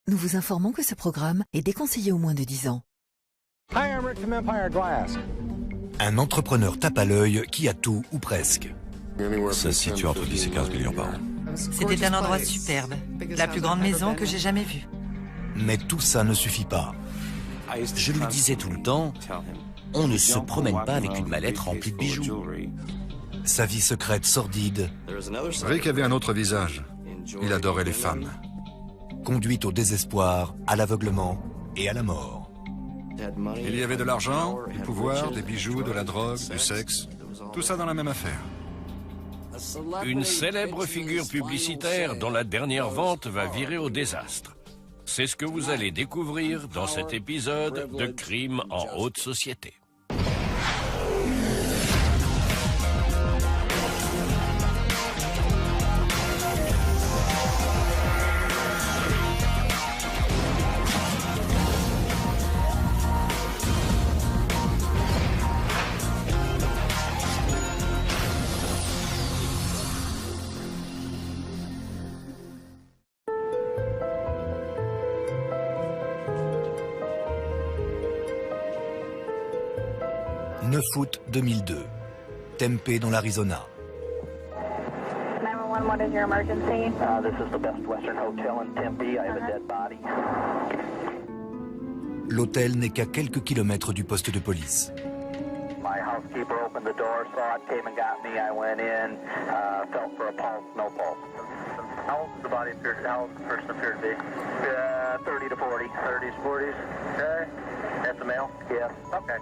Nous vous informons que ce programme est déconseillé aux moins de 10 ans. Hi, I'm Rick from Empire Glass. Un entrepreneur tape à l'œil qui a tout ou presque. Ça se situe entre 10 et 15 millions par an. C'était un endroit superbe. La plus grande maison que j'ai jamais vue. Mais tout ça ne suffit pas. Je lui disais tout le temps, on ne se promène pas avec une mallette remplie de bijoux. Sa vie secrète sordide, Rick avait un autre visage. Il adorait les femmes. conduite au désespoir, à l'aveuglement et à la mort. Il y avait de l'argent, du pouvoir, des bijoux, de la drogue, du sexe. Tout ça dans la même affaire. Une célèbre figure publicitaire dont la dernière vente va virer au désastre. C'est ce que vous allez découvrir dans cet épisode de Crime en haute société. « 9 août 2002, Tempe dans l'Arizona. 911, what is your emergency? This is the Best Western Hotel in Tempe. I have a dead body. L'hôtel n'est qu'à quelques kilomètres du poste de police. My housekeeper opened the door, saw it, came and got me. I went in, felt for a pulse, no pulse. How old does the body appear? How old does the person appear to be? 30 to 40. 30s, 40s. Okay. That's a male? Yes. Okay.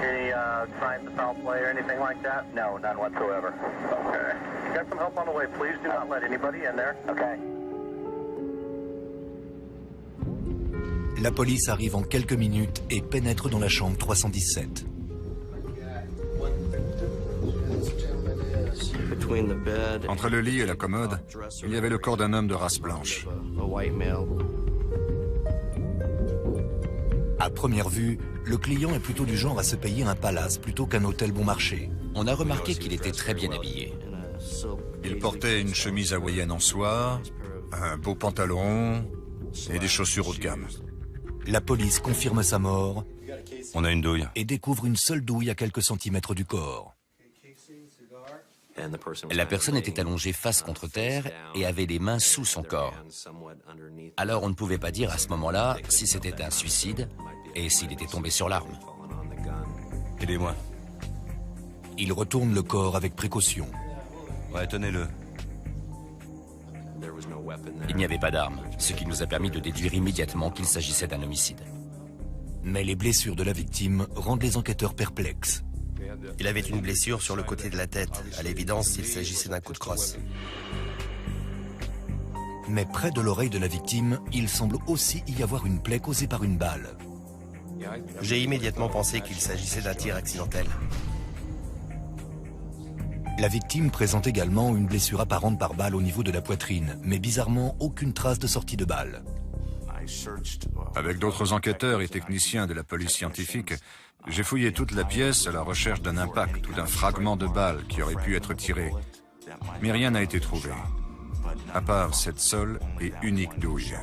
Any signs of foul play or anything like that? No, none whatsoever. Okay. Got some help on the way. Please do not let anybody in there. Okay. La police arrive en quelques minutes et pénètre dans la chambre 317. Entre le lit et la commode, il y avait le corps d'un homme de race blanche. À première vue, le client est plutôt du genre à se payer un palace plutôt qu'un hôtel bon marché. On a remarqué qu'il était très bien habillé. Il portait une chemise hawaïenne en soie, un beau pantalon et des chaussures haut de gamme. La police confirme sa mort On a une douille. et découvre une seule douille à quelques centimètres du corps. La personne était allongée face contre terre et avait les mains sous son corps. Alors on ne pouvait pas dire à ce moment-là si c'était un suicide et s'il était tombé sur l'arme. Aidez-moi. Il retourne le corps avec précaution. Ouais, tenez-le. Il n'y avait pas d'arme, ce qui nous a permis de déduire immédiatement qu'il s'agissait d'un homicide. Mais les blessures de la victime rendent les enquêteurs perplexes. Il avait une blessure sur le côté de la tête. À l'évidence, il s'agissait d'un coup de crosse. Mais près de l'oreille de la victime, il semble aussi y avoir une plaie causée par une balle. J'ai immédiatement pensé qu'il s'agissait d'un tir accidentel. La victime présente également une blessure apparente par balle au niveau de la poitrine, mais bizarrement aucune trace de sortie de balle. Avec d'autres enquêteurs et techniciens de la police scientifique, j'ai fouillé toute la pièce à la recherche d'un impact ou d'un fragment de balle qui aurait pu être tiré. Mais rien n'a été trouvé, à part cette seule et unique douille.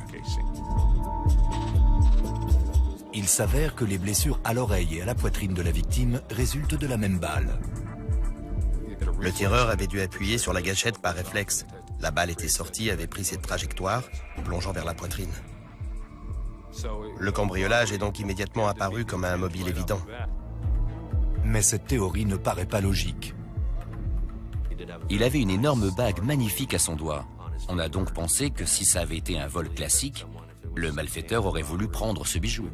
Il s'avère que les blessures à l'oreille et à la poitrine de la victime résultent de la même balle. Le tireur avait dû appuyer sur la gâchette par réflexe. La balle était sortie, avait pris cette trajectoire, plongeant vers la poitrine. Le cambriolage est donc immédiatement apparu comme un mobile évident. Mais cette théorie ne paraît pas logique. Il avait une énorme bague magnifique à son doigt. On a donc pensé que si ça avait été un vol classique, le malfaiteur aurait voulu prendre ce bijou.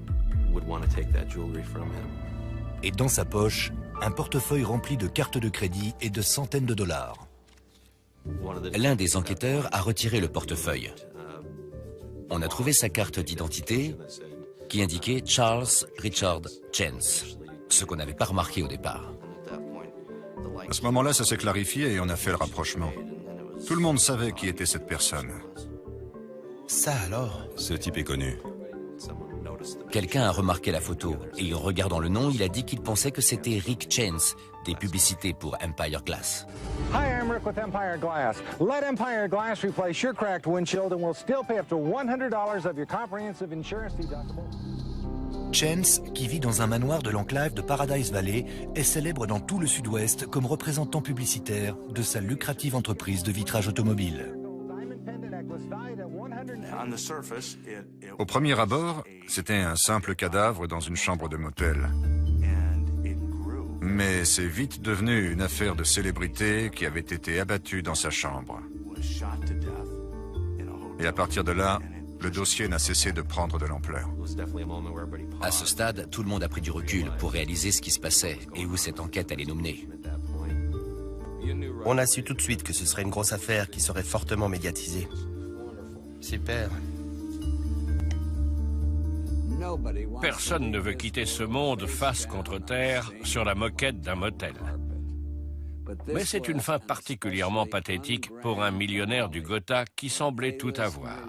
Et dans sa poche, un portefeuille rempli de cartes de crédit et de centaines de dollars. L'un des enquêteurs a retiré le portefeuille. On a trouvé sa carte d'identité qui indiquait Charles Richard Jens, ce qu'on n'avait pas remarqué au départ. À ce moment-là, ça s'est clarifié et on a fait le rapprochement. Tout le monde savait qui était cette personne. Ça alors? Ce type est connu. Quelqu'un a remarqué la photo et en regardant le nom, il a dit qu'il pensait que c'était Rick Chance, des publicités pour Empire Glass. Hi, I'm Rick with Empire Glass. Let Empire Glass replace your cracked windshield and we'll still pay up to $100 of your comprehensive insurance deductible. Chance, qui vit dans un manoir de l'enclave de Paradise Valley, est célèbre dans tout le sud-ouest comme représentant publicitaire de sa lucrative entreprise de vitrage automobile. Au premier abord, c'était un simple cadavre dans une chambre de motel. Mais c'est vite devenu une affaire de célébrité qui avait été abattue dans sa chambre. Et à partir de là, le dossier n'a cessé de prendre de l'ampleur. À ce stade, tout le monde a pris du recul pour réaliser ce qui se passait et où cette enquête allait nous mener. On a su tout de suite que ce serait une grosse affaire qui serait fortement médiatisée. Super. Personne ne veut quitter ce monde face contre terre sur la moquette d'un motel. Mais c'est une fin particulièrement pathétique pour un millionnaire du Gotha qui semblait tout avoir.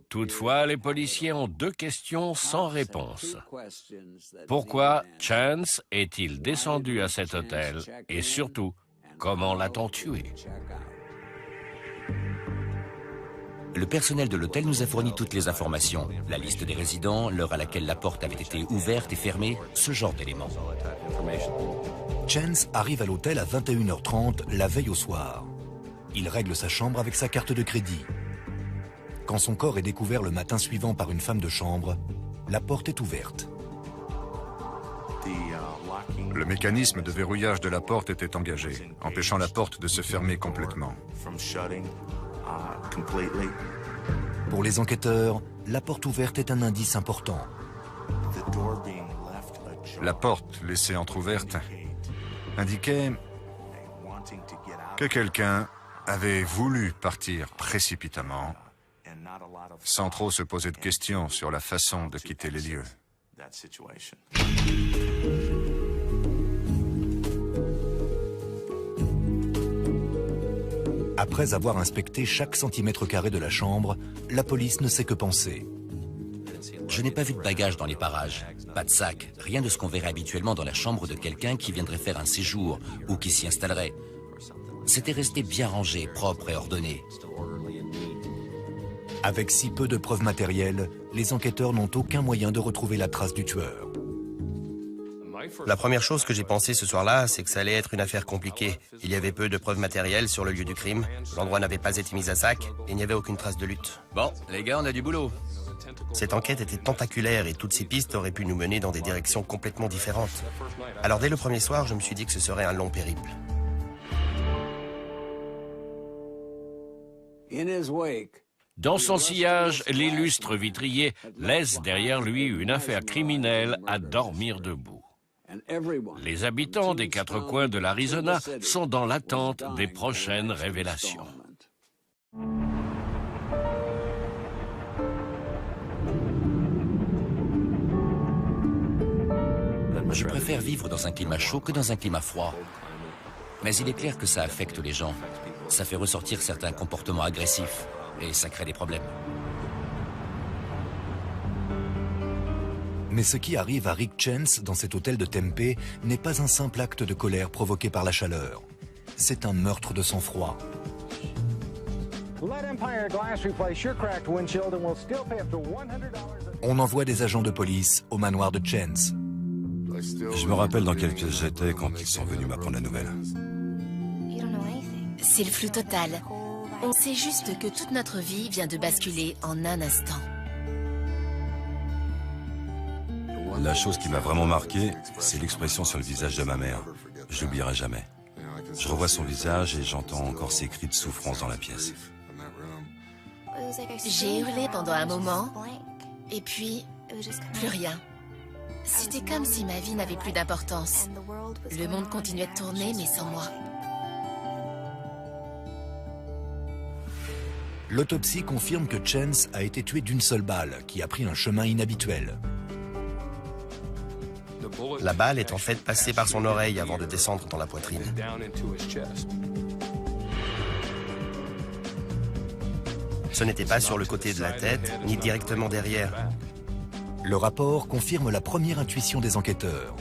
Toutefois, les policiers ont deux questions sans réponse. Pourquoi Chance est-il descendu à cet hôtel? Et surtout, comment l'a-t-on tué? Le personnel de l'hôtel nous a fourni toutes les informations. La liste des résidents, l'heure à laquelle la porte avait été ouverte et fermée, ce genre d'éléments. Chance arrive à l'hôtel à 21h30 la veille au soir. Il règle sa chambre avec sa carte de crédit. Quand son corps est découvert le matin suivant par une femme de chambre, la porte est ouverte. Le mécanisme de verrouillage de la porte était engagé, empêchant la porte de se fermer complètement. Pour les enquêteurs, la porte ouverte est un indice important. La porte laissée entrouverte indiquait que quelqu'un avait voulu partir précipitamment, sans trop se poser de questions sur la façon de quitter les lieux. Après avoir inspecté chaque centimètre carré de la chambre, la police ne sait que penser. Je n'ai pas vu de bagages dans les parages, pas de sac, rien de ce qu'on verrait habituellement dans la chambre de quelqu'un qui viendrait faire un séjour ou qui s'y installerait. C'était resté bien rangé, propre et ordonné. Avec si peu de preuves matérielles, les enquêteurs n'ont aucun moyen de retrouver la trace du tueur. La première chose que j'ai pensé ce soir-là, c'est que ça allait être une affaire compliquée. Il y avait peu de preuves matérielles sur le lieu du crime, l'endroit n'avait pas été mis à sac et il n'y avait aucune trace de lutte. Bon, les gars, on a du boulot. Cette enquête était tentaculaire et toutes ces pistes auraient pu nous mener dans des directions complètement différentes. Alors dès le premier soir, je me suis dit que ce serait un long périple. Dans son sillage, l'illustre vitrier laisse derrière lui une affaire criminelle à dormir debout. Les habitants des quatre coins de l'Arizona sont dans l'attente des prochaines révélations. Je préfère vivre dans un climat chaud que dans un climat froid. Mais il est clair que ça affecte les gens. Ça fait ressortir certains comportements agressifs et ça crée des problèmes. Mais ce qui arrive à Rick Chance dans cet hôtel de Tempe n'est pas un simple acte de colère provoqué par la chaleur. C'est un meurtre de sang-froid. On envoie des agents de police au manoir de Chance. Je me rappelle dans quelle pièce j'étais quand ils sont venus m'apprendre la nouvelle. C'est le flou total. On sait juste que toute notre vie vient de basculer en un instant. La chose qui m'a vraiment marqué, c'est l'expression sur le visage de ma mère. Je l'oublierai jamais. Je revois son visage et j'entends encore ses cris de souffrance dans la pièce. J'ai hurlé pendant un moment, et puis, plus rien. C'était comme si ma vie n'avait plus d'importance. Le monde continuait de tourner, mais sans moi. L'autopsie confirme que Chance a été tué d'une seule balle, qui a pris un chemin inhabituel. La balle est en fait passée par son oreille avant de descendre dans la poitrine. Ce n'était pas sur le côté de la tête, ni directement derrière. Le rapport confirme la première intuition des enquêteurs.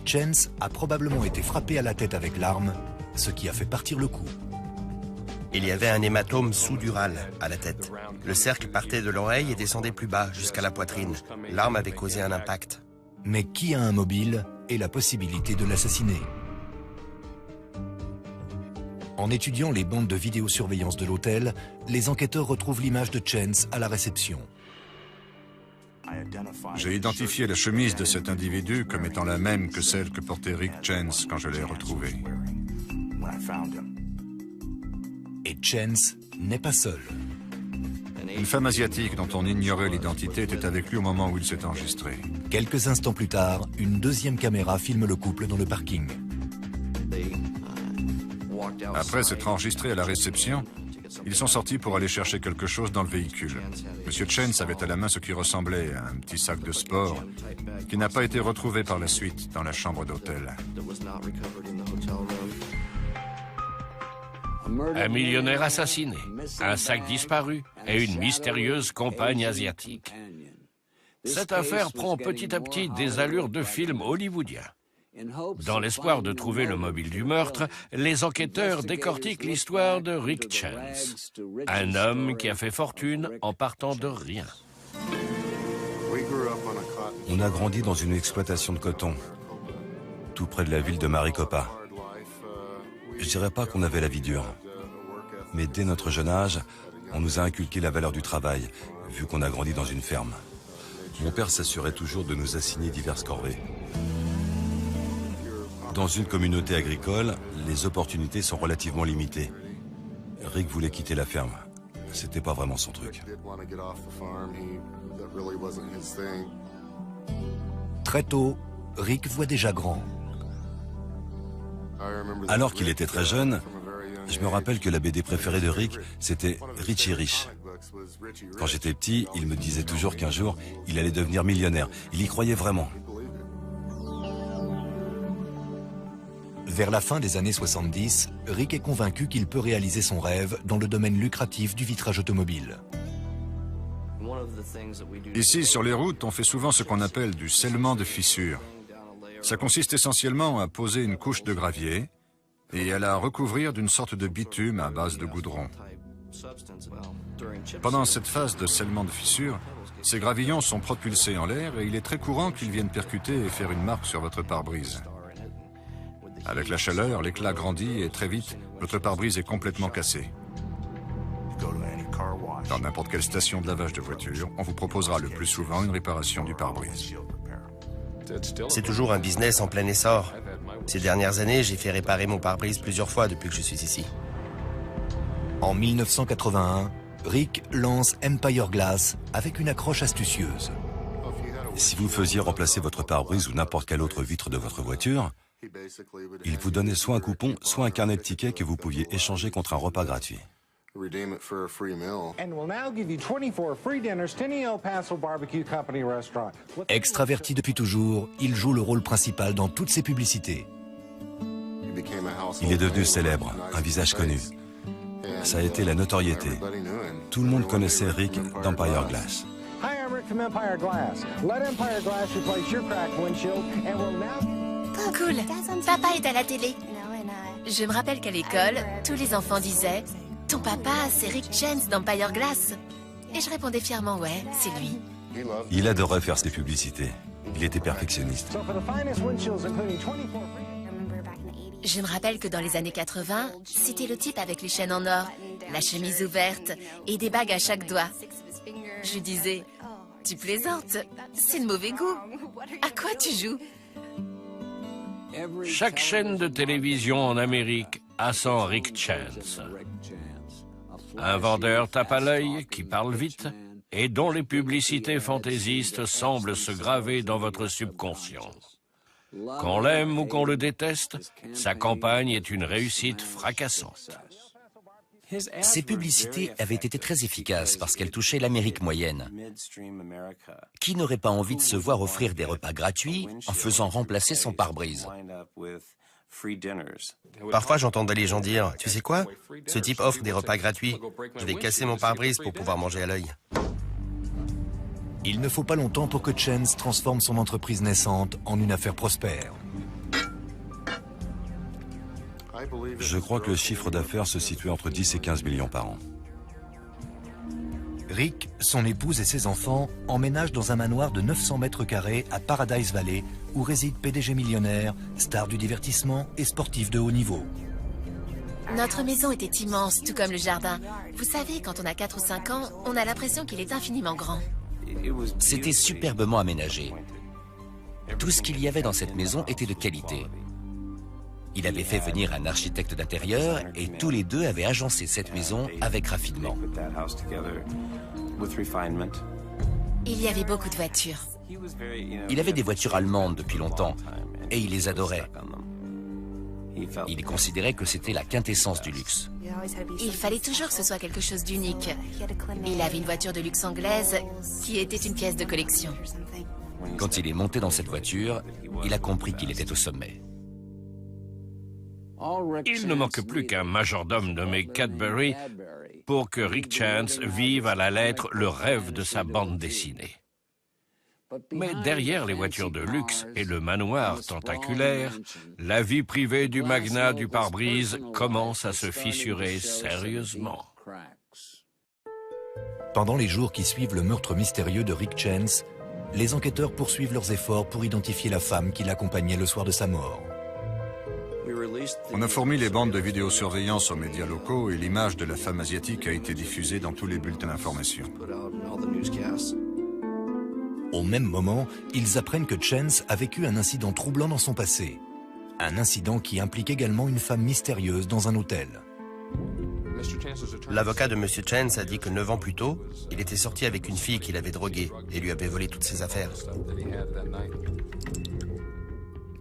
Chance a probablement été frappé à la tête avec l'arme, ce qui a fait partir le coup. Il y avait un hématome sous-dural à la tête. Le cercle partait de l'oreille et descendait plus bas, jusqu'à la poitrine. L'arme avait causé un impact. Mais qui a un mobile et la possibilité de l'assassiner? En étudiant les bandes de vidéosurveillance de l'hôtel, les enquêteurs retrouvent l'image de Chance à la réception. J'ai identifié la chemise de cet individu comme étant la même que celle que portait Rick Chance quand je l'ai retrouvé. Et Chance n'est pas seul. Une femme asiatique dont on ignorait l'identité était avec lui au moment où il s'est enregistré. Quelques instants plus tard, une deuxième caméra filme le couple dans le parking. Après s'être enregistrés à la réception, ils sont sortis pour aller chercher quelque chose dans le véhicule. Monsieur Chance avait à la main ce qui ressemblait à un petit sac de sport qui n'a pas été retrouvé par la suite dans la chambre d'hôtel. Un millionnaire assassiné, un sac disparu et une mystérieuse compagne asiatique. Cette affaire prend petit à petit des allures de film hollywoodien. Dans l'espoir de trouver le mobile du meurtre, les enquêteurs décortiquent l'histoire de Rick Chance, un homme qui a fait fortune en partant de rien. On a grandi dans une exploitation de coton, tout près de la ville de Maricopa. Je dirais pas qu'on avait la vie dure, mais dès notre jeune âge, on nous a inculqué la valeur du travail, vu qu'on a grandi dans une ferme. Mon père s'assurait toujours de nous assigner diverses corvées. Dans une communauté agricole, les opportunités sont relativement limitées. Rick voulait quitter la ferme. C'était pas vraiment son truc. Très tôt, Rick voit déjà grand. Alors qu'il était très jeune, je me rappelle que la BD préférée de Rick, c'était Richie Rich. Quand j'étais petit, il me disait toujours qu'un jour, il allait devenir millionnaire. Il y croyait vraiment. Vers la fin des années 70, Rick est convaincu qu'il peut réaliser son rêve dans le domaine lucratif du vitrage automobile. Ici, sur les routes, on fait souvent ce qu'on appelle du scellement de fissures. Ça consiste essentiellement à poser une couche de gravier et à la recouvrir d'une sorte de bitume à base de goudron. Pendant cette phase de scellement de fissures, ces gravillons sont propulsés en l'air et il est très courant qu'ils viennent percuter et faire une marque sur votre pare-brise. Avec la chaleur, l'éclat grandit et très vite, votre pare-brise est complètement cassé. Dans n'importe quelle station de lavage de voiture, on vous proposera le plus souvent une réparation du pare-brise. C'est toujours un business en plein essor. Ces dernières années, j'ai fait réparer mon pare-brise plusieurs fois depuis que je suis ici. En 1981, Rick lance Empire Glass avec une accroche astucieuse. Si vous faisiez remplacer votre pare-brise ou n'importe quelle autre vitre de votre voiture, il vous donnait soit un coupon, soit un carnet de tickets que vous pouviez échanger contre un repas gratuit. Extraverti depuis toujours, il joue le rôle principal dans toutes ses publicités. Il est devenu célèbre, un visage connu. Ça a été la notoriété. Tout le monde connaissait Rick d'Empire Glass. Cool, papa est à la télé. Je me rappelle qu'à l'école, tous les enfants disaient « Ton papa, c'est Rick Chance d'Empire Glass ». Et je répondais fièrement « Ouais, c'est lui ». Il adorait faire ses publicités. Il était perfectionniste. Je me rappelle que dans les années 80, c'était le type avec les chaînes en or, la chemise ouverte et des bagues à chaque doigt. Je lui disais « Tu plaisantes, c'est de mauvais goût. À quoi tu joues ?» Chaque chaîne de télévision en Amérique a son Rick Chance. Un vendeur tape à l'œil qui parle vite et dont les publicités fantaisistes semblent se graver dans votre subconscient. Qu'on l'aime ou qu'on le déteste, sa campagne est une réussite fracassante. Ces publicités avaient été très efficaces parce qu'elles touchaient l'Amérique moyenne. Qui n'aurait pas envie de se voir offrir des repas gratuits en faisant remplacer son pare-brise? Parfois, j'entendais les gens dire « Tu sais quoi? Ce type offre des repas gratuits. Je vais casser mon pare-brise pour pouvoir manger à l'œil. » Il ne faut pas longtemps pour que Chance transforme son entreprise naissante en une affaire prospère. Je crois que le chiffre d'affaires se situe entre 10 et 15 millions par an. Rick, son épouse et ses enfants emménagent dans un manoir de 900 mètres carrés à Paradise Valley où réside PDG millionnaire, star du divertissement et sportif de haut niveau. Notre maison était immense, tout comme le jardin. Vous savez, quand on a 4 ou 5 ans, on a l'impression qu'il est infiniment grand. C'était superbement aménagé. Tout ce qu'il y avait dans cette maison était de qualité. Il avait fait venir un architecte d'intérieur et tous les deux avaient agencé cette maison avec raffinement. Il y avait beaucoup de voitures. Il avait des voitures allemandes depuis longtemps et il les adorait. Il considérait que c'était la quintessence du luxe. Il fallait toujours que ce soit quelque chose d'unique. Il avait une voiture de luxe anglaise qui était une pièce de collection. Quand il est monté dans cette voiture, il a compris qu'il était au sommet. Il ne manque plus qu'un majordome nommé Cadbury pour que Rick Chance vive à la lettre le rêve de sa bande dessinée. Mais derrière les voitures de luxe et le manoir tentaculaire, la vie privée du magnat du pare-brise commence à se fissurer sérieusement. Pendant les jours qui suivent le meurtre mystérieux de Rick Chance, les enquêteurs poursuivent leurs efforts pour identifier la femme qui l'accompagnait le soir de sa mort. On a fourni les bandes de vidéosurveillance aux médias locaux et l'image de la femme asiatique a été diffusée dans tous les bulletins d'information. Au même moment, ils apprennent que Chance a vécu un incident troublant dans son passé. Un incident qui implique également une femme mystérieuse dans un hôtel. L'avocat de M. Chance a dit que 9 ans plus tôt, il était sorti avec une fille qu'il avait droguée et lui avait volé toutes ses affaires.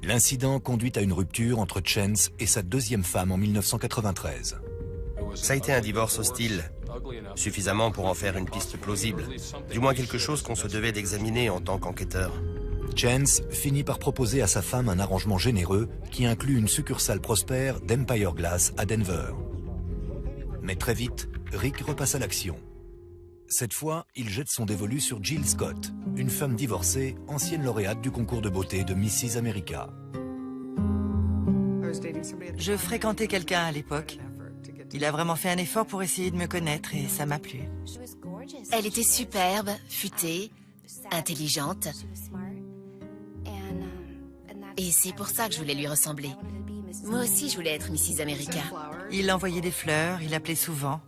L'incident conduit à une rupture entre Chance et sa deuxième femme en 1993. Ça a été un divorce hostile, suffisamment pour en faire une piste plausible. Du moins quelque chose qu'on se devait d'examiner en tant qu'enquêteur. Chance finit par proposer à sa femme un arrangement généreux qui inclut une succursale prospère d'Empire Glass à Denver. Mais très vite, Rick repasse à l'action. Cette fois, il jette son dévolu sur Jill Scott, une femme divorcée, ancienne lauréate du concours de beauté de Mrs. America. Je fréquentais quelqu'un à l'époque. Il a vraiment fait un effort pour essayer de me connaître et ça m'a plu. Elle était superbe, futée, intelligente. Et c'est pour ça que je voulais lui ressembler. Moi aussi, je voulais être Mrs. America. Il envoyait des fleurs, il appelait souvent.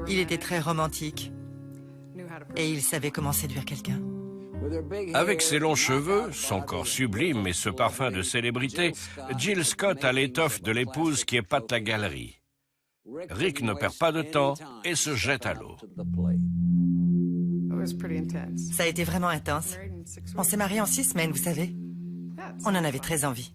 Il était très romantique. Et il savait comment séduire quelqu'un. Avec ses longs cheveux, son corps sublime et ce parfum de célébrité, Jill Scott a l'étoffe de l'épouse qui épate la galerie. Rick ne perd pas de temps et se jette à l'eau. Ça a été vraiment intense. On s'est mariés en 6 semaines, vous savez. On en avait très envie.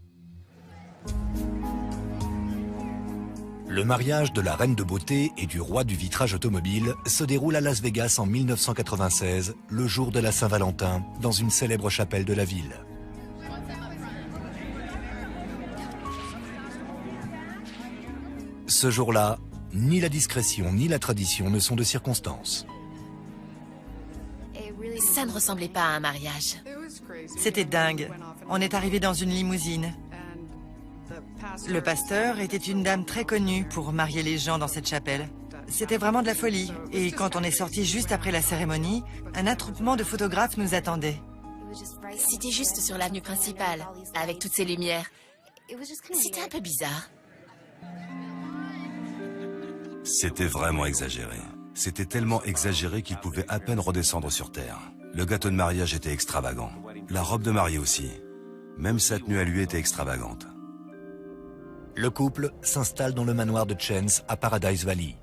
Le mariage de la reine de beauté et du roi du vitrage automobile se déroule à Las Vegas en 1996, le jour de la Saint-Valentin, dans une célèbre chapelle de la ville. Ce jour-là, ni la discrétion ni la tradition ne sont de circonstance. Ça ne ressemblait pas à un mariage. C'était dingue. On est arrivé dans une limousine. Le pasteur était une dame très connue pour marier les gens dans cette chapelle. C'était vraiment de la folie. Et quand on est sorti juste après la cérémonie, un attroupement de photographes nous attendait. C'était juste sur l'avenue principale, avec toutes ces lumières. C'était un peu bizarre. C'était vraiment exagéré. C'était tellement exagéré qu'il pouvait à peine redescendre sur Terre. Le gâteau de mariage était extravagant. La robe de mariée aussi. Même sa tenue à lui était extravagante. Le couple s'installe dans le manoir de Chance à Paradise Valley.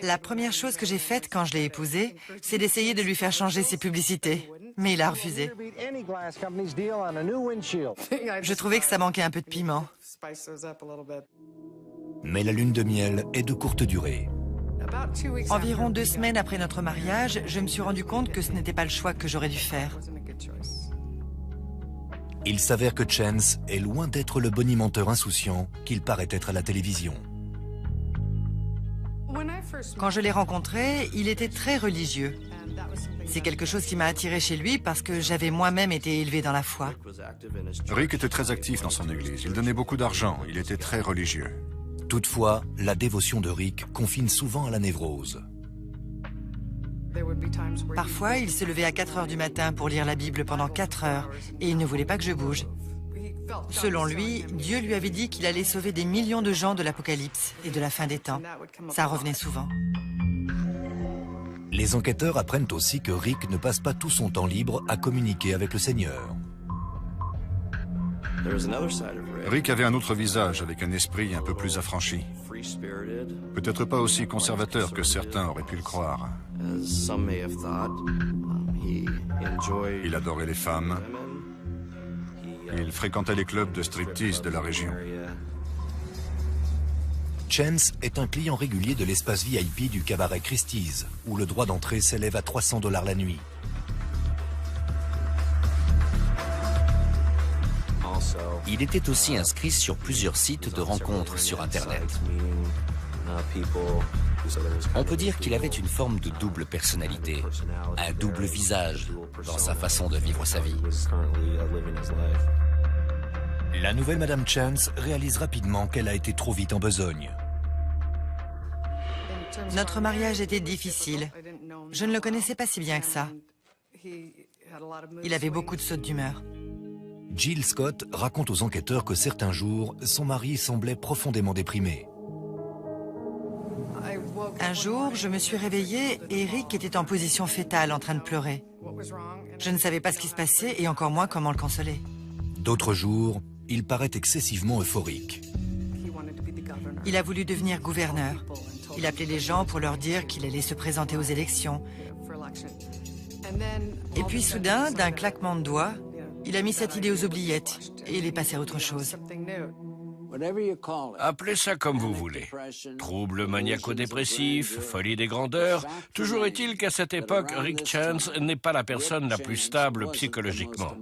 La première chose que j'ai faite quand je l'ai épousé, c'est d'essayer de lui faire changer ses publicités. Mais il a refusé. Je trouvais que ça manquait un peu de piment. Mais la lune de miel est de courte durée. Environ 2 semaines après notre mariage, je me suis rendu compte que ce n'était pas le choix que j'aurais dû faire. Il s'avère que Chance est loin d'être le bonimenteur insouciant qu'il paraît être à la télévision. Quand je l'ai rencontré, il était très religieux. C'est quelque chose qui m'a attiré chez lui parce que j'avais moi-même été élevé dans la foi. Rick était très actif dans son église. Il donnait beaucoup d'argent. Il était très religieux. Toutefois, la dévotion de Rick confine souvent à la névrose. Parfois, il se levait à 4 heures du matin pour lire la Bible pendant 4 heures et il ne voulait pas que je bouge. Selon lui, Dieu lui avait dit qu'il allait sauver des millions de gens de l'Apocalypse et de la fin des temps. Ça revenait souvent. Les enquêteurs apprennent aussi que Rick ne passe pas tout son temps libre à communiquer avec le Seigneur. Rick avait un autre visage avec un esprit un peu plus affranchi. Peut-être pas aussi conservateur que certains auraient pu le croire. Il adorait les femmes. Il fréquentait les clubs de striptease de la région. Chance est un client régulier de l'espace VIP du cabaret Christie's, où le droit d'entrée s'élève à $300 la nuit. Il était aussi inscrit sur plusieurs sites de rencontres sur Internet. On peut dire qu'il avait une forme de double personnalité, un double visage dans sa façon de vivre sa vie. La nouvelle Madame Chance réalise rapidement qu'elle a été trop vite en besogne. Notre mariage était difficile. Je ne le connaissais pas si bien que ça. Il avait beaucoup de sautes d'humeur. Jill Scott raconte aux enquêteurs que certains jours, son mari semblait profondément déprimé. Un jour, je me suis réveillée et Rick était en position fétale en train de pleurer. Je ne savais pas ce qui se passait et encore moins comment le consoler. D'autres jours, il paraît excessivement euphorique. Il a voulu devenir gouverneur. Il appelait les gens pour leur dire qu'il allait se présenter aux élections. Et puis soudain, d'un claquement de doigts, il a mis cette idée aux oubliettes et il est passé à autre chose. Appelez ça comme vous voulez. Trouble maniaco-dépressif, folie des grandeurs. Toujours est-il qu'à cette époque, Rick Chance n'est pas la personne la plus stable psychologiquement.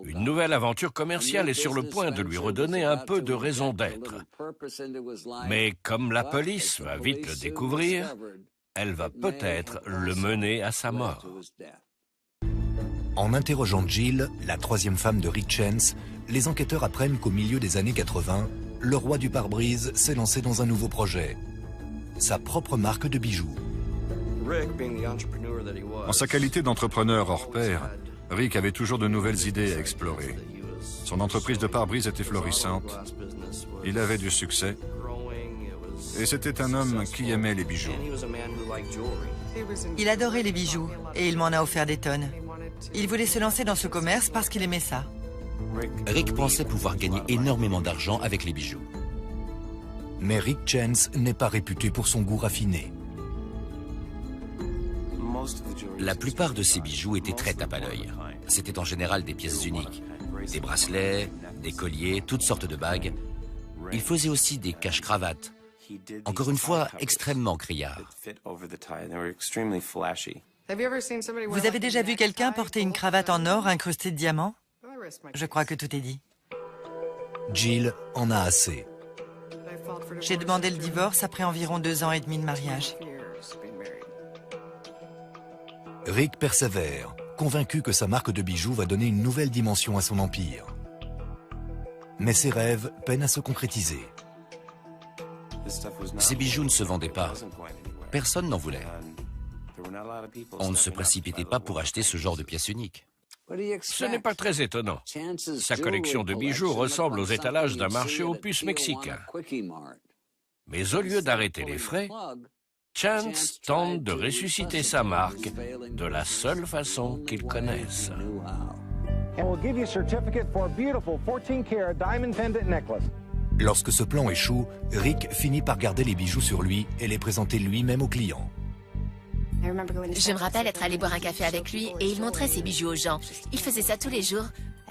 Une nouvelle aventure commerciale est sur le point de lui redonner un peu de raison d'être. Mais comme la police va vite le découvrir, elle va peut-être le mener à sa mort. En interrogeant Jill, la troisième femme de Rick Chance, les enquêteurs apprennent qu'au milieu des années 80, le roi du pare-brise s'est lancé dans un nouveau projet. Sa propre marque de bijoux. En sa qualité d'entrepreneur hors pair, Rick avait toujours de nouvelles idées à explorer. Son entreprise de pare-brise était florissante. Il avait du succès. Et c'était un homme qui aimait les bijoux. Il adorait les bijoux et il m'en a offert des tonnes. Il voulait se lancer dans ce commerce parce qu'il aimait ça. Rick pensait pouvoir gagner énormément d'argent avec les bijoux. Mais Rick Chance n'est pas réputé pour son goût raffiné. La plupart de ces bijoux étaient très tape à l'œil. C'était en général des pièces uniques. Des bracelets, des colliers, toutes sortes de bagues. Il faisait aussi des cache-cravates. Encore une fois, extrêmement criards. Vous avez déjà vu quelqu'un porter une cravate en or incrustée de diamants? Je crois que tout est dit. Jill en a assez. J'ai demandé le divorce après environ 2 ans et demi de mariage. Rick persévère, convaincu que sa marque de bijoux va donner une nouvelle dimension à son empire. Mais ses rêves peinent à se concrétiser. Ces bijoux ne se vendaient pas. Personne n'en voulait. On ne se précipitait pas pour acheter ce genre de pièces uniques. Ce n'est pas très étonnant. Sa collection de bijoux ressemble aux étalages d'un marché aux puces mexicain. Mais au lieu d'arrêter les frais, Chance tente de ressusciter sa marque de la seule façon qu'il connaisse. Lorsque ce plan échoue, Rick finit par garder les bijoux sur lui et les présenter lui-même aux clients. Je me rappelle être allée boire un café avec lui et il montrait ses bijoux aux gens. Il faisait ça tous les jours.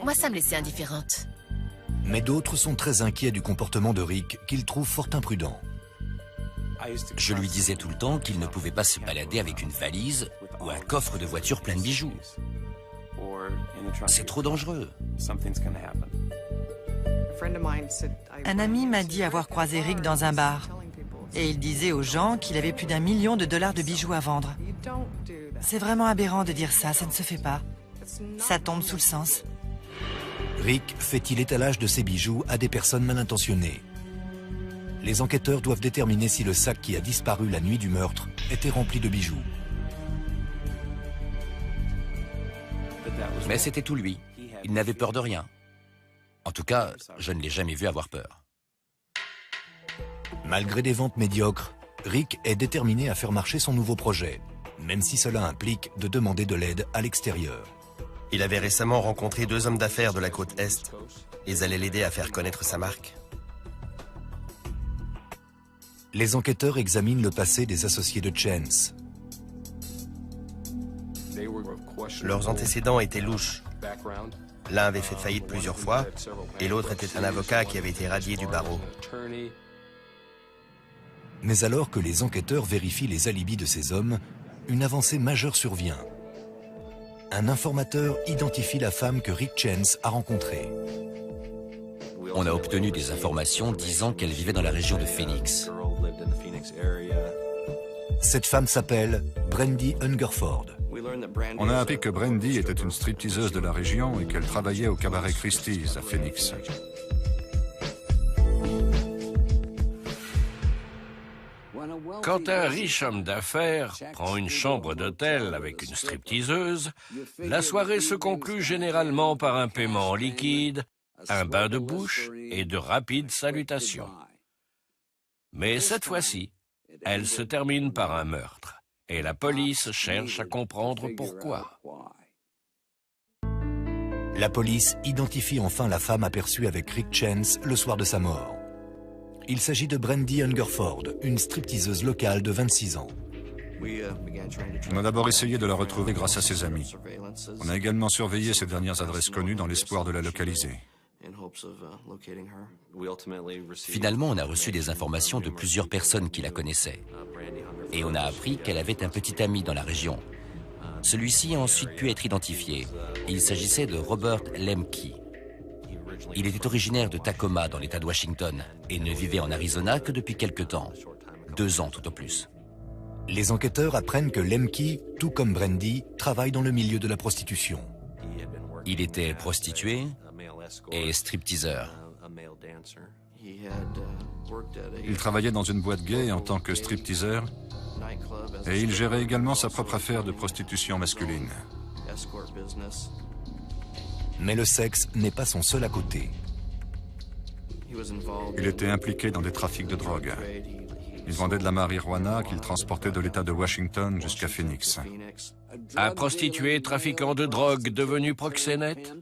Moi, ça me laissait indifférente. Mais d'autres sont très inquiets du comportement de Rick, qu'ils trouvent fort imprudent. Je lui disais tout le temps qu'il ne pouvait pas se balader avec une valise ou un coffre de voiture plein de bijoux. C'est trop dangereux. Un ami m'a dit avoir croisé Rick dans un bar. Et il disait aux gens qu'il avait plus d'1 million de dollars de bijoux à vendre. C'est vraiment aberrant de dire ça, ça ne se fait pas. Ça tombe sous le sens. Rick fait-il étalage de ses bijoux à des personnes mal intentionnées. Les enquêteurs doivent déterminer si le sac qui a disparu la nuit du meurtre était rempli de bijoux. Mais c'était tout lui. Il n'avait peur de rien. En tout cas, je ne l'ai jamais vu avoir peur. Malgré des ventes médiocres, Rick est déterminé à faire marcher son nouveau projet, même si cela implique de demander de l'aide à l'extérieur. Il avait récemment rencontré 2 hommes d'affaires de la côte Est. Ils allaient l'aider à faire connaître sa marque. Les enquêteurs examinent le passé des associés de Chance. Leurs antécédents étaient louches. L'un avait fait faillite plusieurs fois et l'autre était un avocat qui avait été radié du barreau. Mais alors que les enquêteurs vérifient les alibis de ces hommes, une avancée majeure survient. Un informateur identifie la femme que Rick Chance a rencontrée. On a obtenu des informations disant qu'elle vivait dans la région de Phoenix. Cette femme s'appelle Brandy Hungerford. On a appris que Brandy était une stripteaseuse de la région et qu'elle travaillait au cabaret Christie's à Phoenix. Quand un riche homme d'affaires prend une chambre d'hôtel avec une stripteaseuse, la soirée se conclut généralement par un paiement en liquide, un bain de bouche et de rapides salutations. Mais cette fois-ci, elle se termine par un meurtre et la police cherche à comprendre pourquoi. La police identifie enfin la femme aperçue avec Rick Chance le soir de sa mort. Il s'agit de Brandy Hungerford, une stripteaseuse locale de 26 ans. On a d'abord essayé de la retrouver grâce à ses amis. On a également surveillé ses dernières adresses connues dans l'espoir de la localiser. Finalement, on a reçu des informations de plusieurs personnes qui la connaissaient. Et on a appris qu'elle avait un petit ami dans la région. Celui-ci a ensuite pu être identifié. Il s'agissait de Robert Lemke. Il était originaire de Tacoma, dans l'État de Washington, et ne vivait en Arizona que depuis quelque temps. 2 ans tout au plus. Les enquêteurs apprennent que Lemke, tout comme Brandy, travaille dans le milieu de la prostitution. Il était prostitué et stripteaseur. Il travaillait dans une boîte gay en tant que stripteaseur et il gérait également sa propre affaire de prostitution masculine. Mais le sexe n'est pas son seul à côté. Il était impliqué dans des trafics de drogue. Il vendait de la marijuana qu'il transportait de l'État de Washington jusqu'à Phoenix. Un prostitué trafiquant de drogue devenu proxénète?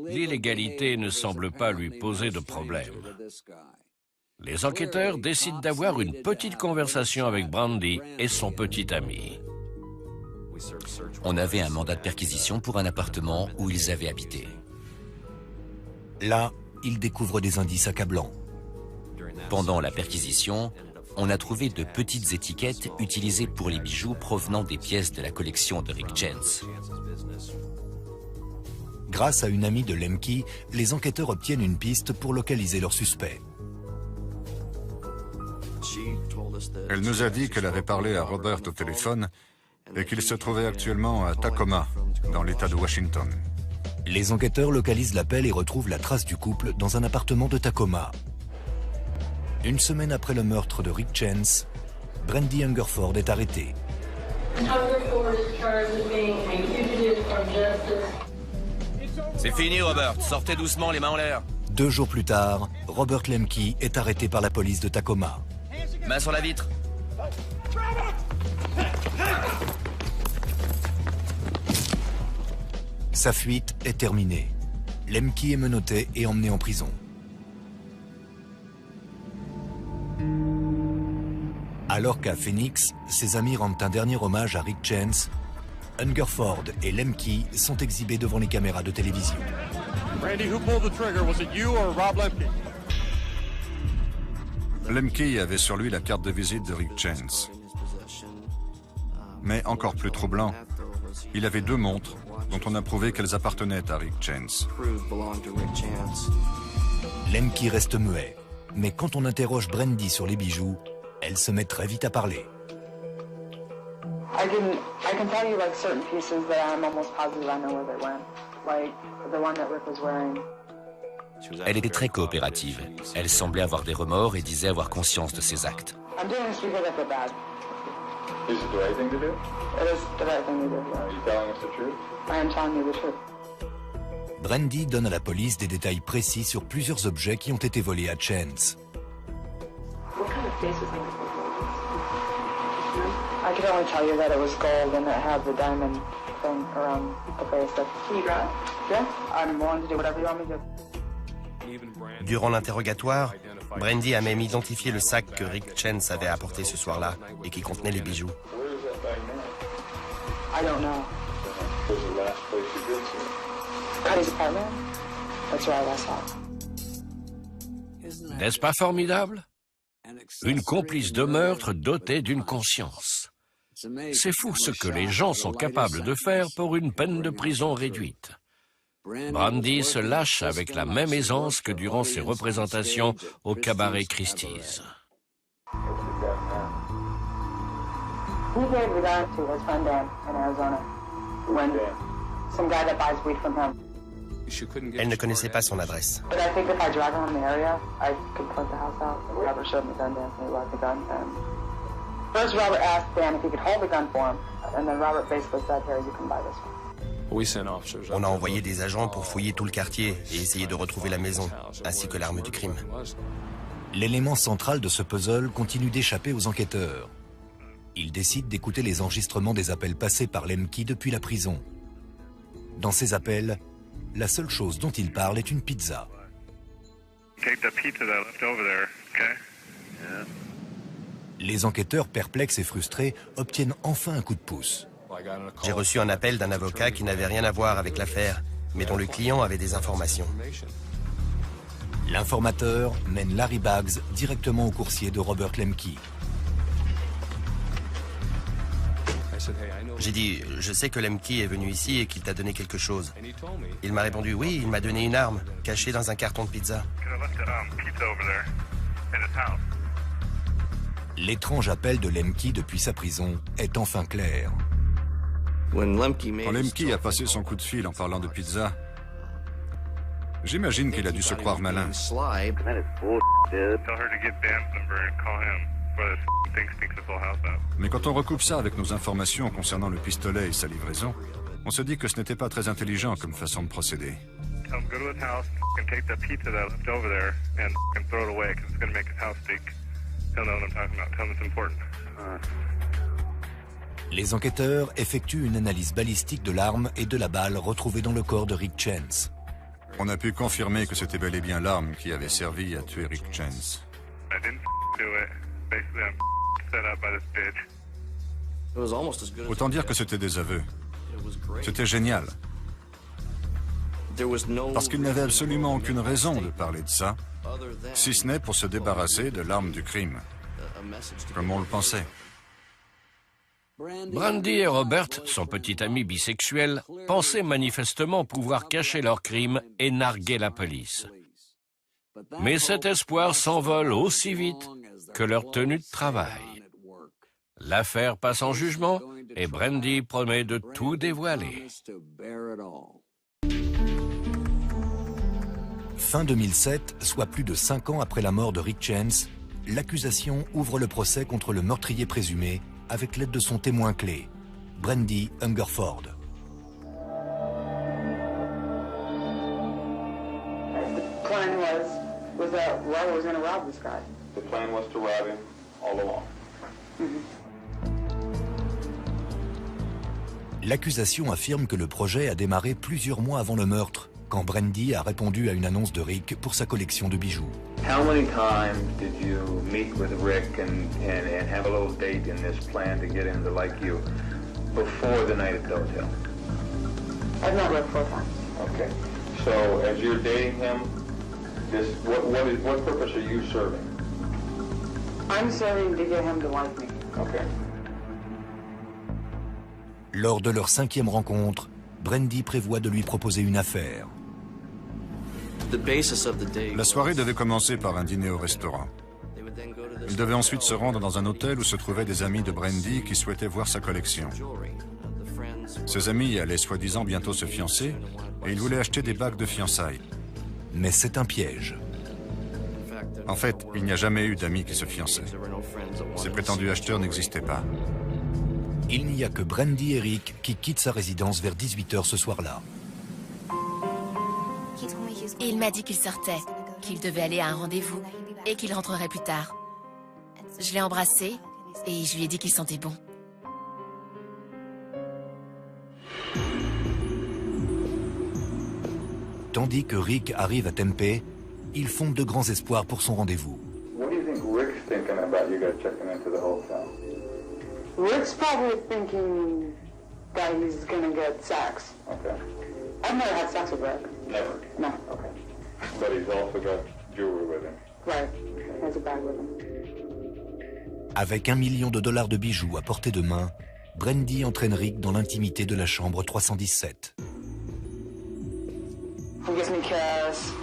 L'illégalité ne semble pas lui poser de problème. Les enquêteurs décident d'avoir une petite conversation avec Brandy et son petit ami. On avait un mandat de perquisition pour un appartement où ils avaient habité. Là, ils découvrent des indices accablants. Pendant la perquisition, on a trouvé de petites étiquettes utilisées pour les bijoux provenant des pièces de la collection de Rick Chance. Grâce à une amie de Lemke, les enquêteurs obtiennent une piste pour localiser leur suspect. Elle nous a dit qu'elle avait parlé à Robert au téléphone et qu'il se trouvait actuellement à Tacoma, dans l'État de Washington. Les enquêteurs localisent l'appel et retrouvent la trace du couple dans un appartement de Tacoma. Une semaine après le meurtre de Rick Chance, Brandy Hungerford est arrêtée. C'est fini, Robert. Sortez doucement, les mains en l'air. 2 jours plus tard, Robert Lemke est arrêté par la police de Tacoma. Main sur la vitre. Sa fuite est terminée. Lemke est menotté et emmené en prison. Alors qu'à Phoenix, ses amis rendent un dernier hommage à Rick Chance, Hungerford et Lemke sont exhibés devant les caméras de télévision. Brandy, who pulled the trigger? Was it you or Rob Lemke? Lemke avait sur lui la carte de visite de Rick Chance. Mais encore plus troublant, il avait 2 montres dont on a prouvé qu'elles appartenaient à Rick Chance. Lemke reste muet, Mais quand on interroge Brandy sur les bijoux, elle se met très vite à parler. I can tell you like certain pieces that I'm almost positive I know where they went. Like the one that Rick was wearing. Elle était très coopérative. Elle semblait avoir des remords et disait avoir conscience de ses actes. I'm doing this because I feel bad. Is it the right thing to do? It is the right thing to do. Are you telling us the truth? I am telling you the truth. Brandy donne à la police des détails précis sur plusieurs objets qui ont été volés à Chance. What kind of face was on the I can only tell you that it was gold and it had the diamond thing around the face. Can you draw it? Yeah, I'm willing to do whatever you want me to do. Durant l'interrogatoire, Brandy a même identifié le sac que Rick Chance avait apporté ce soir-là et qui contenait les bijoux. I don't know. Cuddy's apartment? That's where I last saw it. N'est-ce pas formidable? Une complice de meurtre dotée d'une conscience. C'est fou ce que les gens sont capables de faire pour une peine de prison réduite. Brandy se lâche avec la même aisance que durant ses représentations au cabaret Christie's. He gave the gun to his friend Dan in Arizona. When some guy that buys weed from him. Elle ne connaissait pas son adresse. But I think if I drag him in the area, I could point the house out. Robert showed me the gun dance and he locked the gun. And first Robert asked Dan if he could hold the gun for him. And then Robert basically said, here, you can buy this one. On a envoyé des agents pour fouiller tout le quartier et essayer de retrouver la maison, ainsi que l'arme du crime. L'élément central de ce puzzle continue d'échapper aux enquêteurs. Ils décident d'écouter les enregistrements des appels passés par Lemke depuis la prison. Dans ces appels, la seule chose dont il parle est une pizza. Les enquêteurs, perplexes et frustrés, obtiennent enfin un coup de pouce. J'ai reçu un appel d'un avocat qui n'avait rien à voir avec l'affaire, mais dont le client avait des informations. L'informateur mène Larry Baggs directement au coursier de Robert Lemke. J'ai dit, je sais que Lemke est venu ici et qu'il t'a donné quelque chose. Il m'a répondu, oui, il m'a donné une arme, cachée dans un carton de pizza. L'étrange appel de Lemke depuis sa prison est enfin clair. Quand Lemke a passé son coup de fil en parlant de pizza, j'imagine qu'il a dû se croire malin. Mais quand on recoupe ça avec nos informations concernant le pistolet et sa livraison, on se dit que ce n'était pas très intelligent comme façon de procéder. Les enquêteurs effectuent une analyse balistique de l'arme et de la balle retrouvée dans le corps de Rick Chance. On a pu confirmer que c'était bel et bien l'arme qui avait servi à tuer Rick Chance. Autant dire que c'était des aveux. C'était génial. Parce qu'il n'avait absolument aucune raison de parler de ça, si ce n'est pour se débarrasser de l'arme du crime, comme on le pensait. Brandy et Robert, son petit ami bisexuel, pensaient manifestement pouvoir cacher leur crime et narguer la police. Mais cet espoir s'envole aussi vite que leur tenue de travail. L'affaire passe en jugement et Brandy promet de tout dévoiler. Fin 2007, soit plus de 5 ans après la mort de Rick Chance, l'accusation ouvre le procès contre le meurtrier présumé avec l'aide de son témoin clé, Brandy Hungerford. The plan was that Robert was going to rob this guy. The plan was to rob him all along. L'accusation affirme que le projet a démarré plusieurs mois avant le meurtre, quand Brandy a répondu à une annonce de Rick pour sa collection de bijoux. How many times did you meet with Rick and have a little date in this plan to get him to like you before the night at the hotel? I've met Rick 4 times. Okay. So as you're dating him, what purpose are you serving? I'm serving to get him to like me. Okay. Lors de leur 5e rencontre, Brandy prévoit de lui proposer une affaire. La soirée devait commencer par un dîner au restaurant. Ils devaient ensuite se rendre dans un hôtel où se trouvaient des amis de Brandy qui souhaitaient voir sa collection. Ces amis allaient soi-disant bientôt se fiancer et ils voulaient acheter des bagues de fiançailles. Mais c'est un piège. En fait, il n'y a jamais eu d'amis qui se fiançaient. Ces prétendus acheteurs n'existaient pas. Il n'y a que Brandy et Rick qui quittent sa résidence vers 18h ce soir-là. Il m'a dit qu'il sortait, qu'il devait aller à un rendez-vous et qu'il rentrerait plus tard. Je l'ai embrassé et je lui ai dit qu'il sentait bon. Tandis que Rick arrive à Tempe, il fonde de grands espoirs pour son rendez-vous. What do you think Rick's thinking about you guys checking into the hotel? Rick's probably thinking that he's gonna get sex. Okay. I've never had sex with Rick. Never? No. Okay. But he's also got jewelry with him. Right. He has a bag with him. Avec $1 million de bijoux à portée de main, Brandy entraîne Rick dans l'intimité de la chambre 317. He gives me a kiss.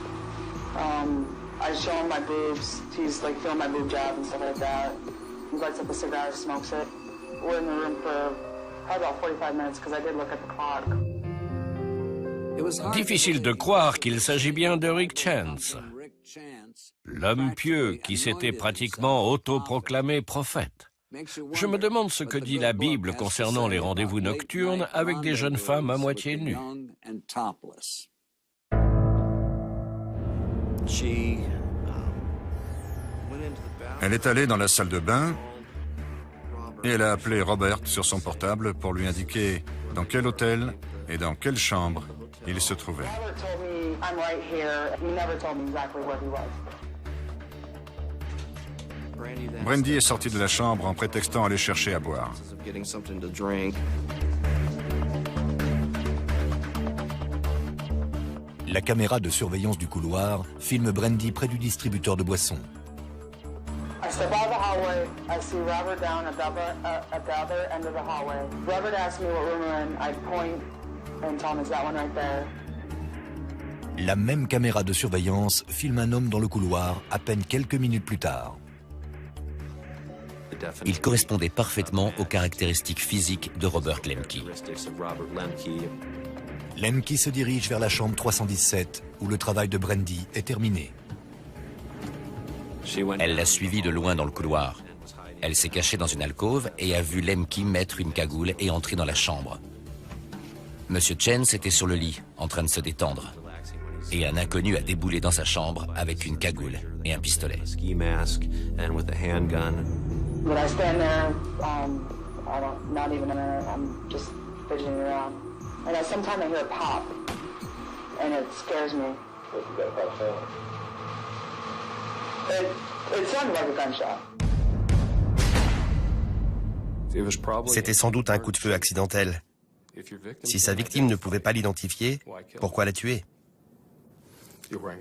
I show him my boobs. He's like feeling my boob job and stuff like that. He lights up a cigar, smokes it. We're in the room for probably about 45 minutes because I did look at the clock. Difficile de croire qu'il s'agit bien de Rick Chance, l'homme pieux qui s'était pratiquement autoproclamé prophète. Je me demande ce que dit la Bible concernant les rendez-vous nocturnes avec des jeunes femmes à moitié nues. Elle est allée dans la salle de bain et elle a appelé Robert sur son portable pour lui indiquer dans quel hôtel et dans quelle chambre il se trouvait. Robert told me I'm right here. He never told me exactly where he was. Brandy est sortie de la chambre en prétextant aller chercher à boire. La caméra de surveillance du couloir filme Brandy près du distributeur de boissons. I step out of the hallway. I see Robert down at the other end of the hallway. Robert asks me what room we're in. I point and tell him it's that one right there. La même caméra de surveillance filme un homme dans le couloir à peine quelques minutes plus tard. Il correspondait parfaitement aux caractéristiques physiques de Robert Lemke. Lemke se dirige vers la chambre 317 où le travail de Brandy est terminé. Elle l'a suivi de loin dans le couloir. Elle s'est cachée dans une alcôve et a vu Lemke mettre une cagoule et entrer dans la chambre. Monsieur Chance était sur le lit, en train de se détendre. Et un inconnu a déboulé dans sa chambre avec une cagoule et un pistolet. But I stand there, not even a minute. I'm just fidgeting around. And sometimes I hear a pop, and it scares me. It sounded like a gunshot. C'était sans doute un coup de feu accidentel. Si sa victime ne pouvait pas l'identifier, pourquoi la tuer?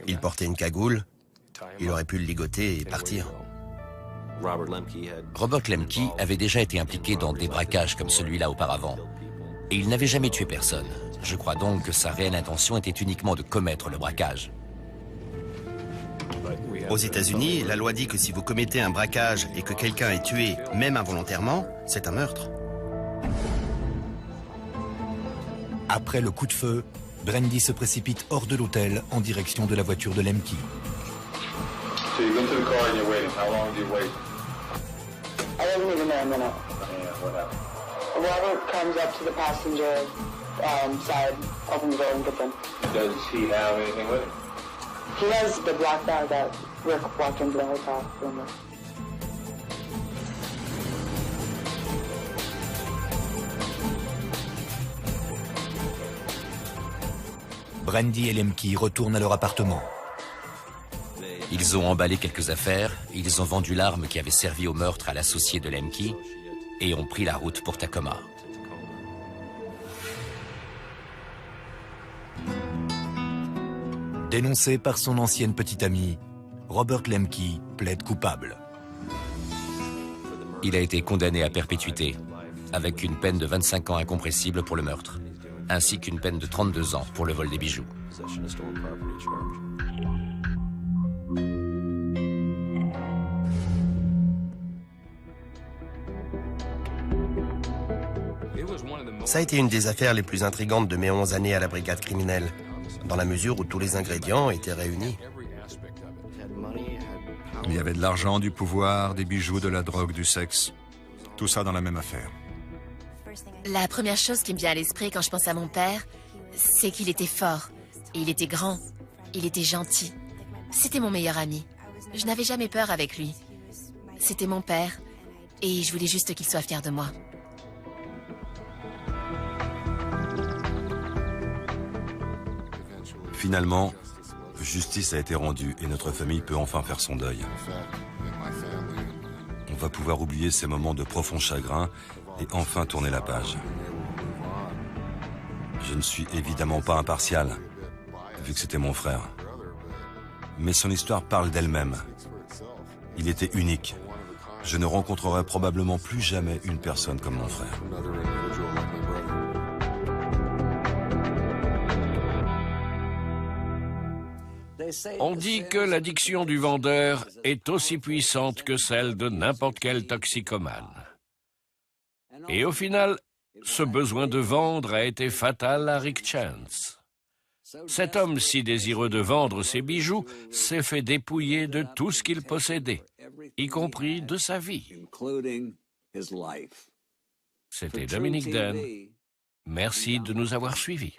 Il portait une cagoule, il aurait pu le ligoter et partir. Robert Lemke avait déjà été impliqué dans des braquages comme celui-là auparavant. Et il n'avait jamais tué personne. Je crois donc que sa réelle intention était uniquement de commettre le braquage. Aux États-Unis, la loi dit que si vous commettez un braquage et que quelqu'un est tué, même involontairement, c'est un meurtre. Après le coup de feu, Brandy se précipite hors de l'hôtel en direction de la voiture de Lemke. So you go to the car and you're waiting. How long do you wait? I wasn't even there a minute. Yeah, what happened? Robert comes up to the passenger side, opens the door and gets in. Does he have anything with him? He has the black bag that Rick walked into the hotel room with. Brandy et Lemke retournent à leur appartement. Ils ont emballé quelques affaires, ils ont vendu l'arme qui avait servi au meurtre à l'associé de Lemke et ont pris la route pour Tacoma. Dénoncé par son ancienne petite amie, Robert Lemke plaide coupable. Il a été condamné à perpétuité, avec une peine de 25 ans incompressible pour le meurtre, ainsi qu'une peine de 32 ans pour le vol des bijoux. Ça a été une des affaires les plus intrigantes de mes 11 années à la brigade criminelle, dans la mesure où tous les ingrédients étaient réunis. Il y avait de l'argent, du pouvoir, des bijoux, de la drogue, du sexe. Tout ça dans la même affaire. La première chose qui me vient à l'esprit quand je pense à mon père, c'est qu'il était fort. Et il était grand. Il était gentil. C'était mon meilleur ami. Je n'avais jamais peur avec lui. C'était mon père. Et je voulais juste qu'il soit fier de moi. Finalement, justice a été rendue et notre famille peut enfin faire son deuil. On va pouvoir oublier ces moments de profond chagrin et enfin tourner la page. Je ne suis évidemment pas impartial, vu que c'était mon frère. Mais son histoire parle d'elle-même. Il était unique. Je ne rencontrerai probablement plus jamais une personne comme mon frère. On dit que l'addiction du vendeur est aussi puissante que celle de n'importe quel toxicomane. Et au final, ce besoin de vendre a été fatal à Rick Chance. Cet homme si désireux de vendre ses bijoux s'est fait dépouiller de tout ce qu'il possédait, y compris de sa vie. C'était Dominique Dunne. Merci de nous avoir suivis.